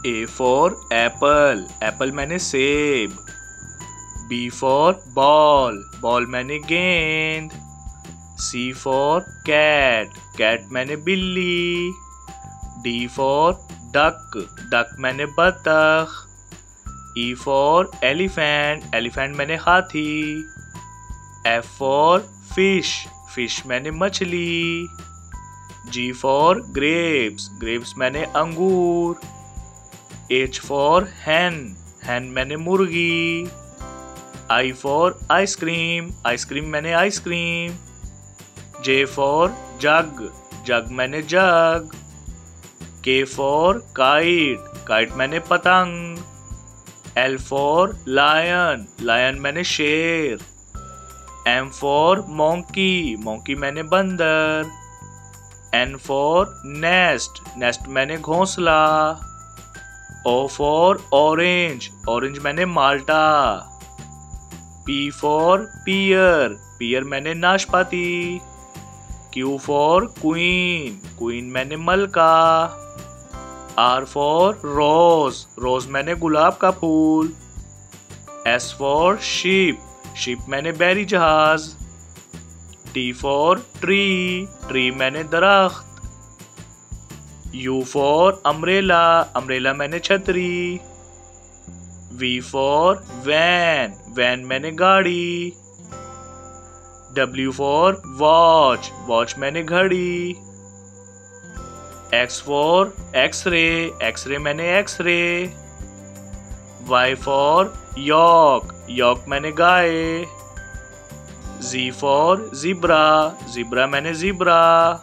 A for apple, apple मैंने सेब। B for ball, ball मैंने गेंद। C for cat, cat मैंने बिल्ली। D for duck, duck मैंने बतख। E for elephant, elephant मैंने हाथी। F for fish, fish मैंने मछली। G for grapes, grapes मैंने अंगूर। H for hen, hen मैंने मुर्गी। I for ice cream, ice cream मैंने ice cream. J for jug, jug मैंने जग। K for kite, kite मैंने पतंग। L for lion, lion मैंने शेर। M for monkey, monkey मैंने बंदर। N for nest, nest मैंने घोंसला। O for orange, orange मैंने माल्टा। P for pear, pear मैंने नाशपाती। Q for queen, queen मैंने मलका। R for rose, rose मैंने गुलाब का फूल। S for sheep, sheep मैंने बैरी जहाज। T for tree, tree मैंने दरख्त। U for umbrella, umbrella मैंने छतरी। V for van, van मैंने गाड़ी। W for watch, watch मैंने घड़ी। X for x-ray, x-ray मैंने x-ray। Y for yak, yak मैंने गाय। Z for zebra, zebra मैंने zebra।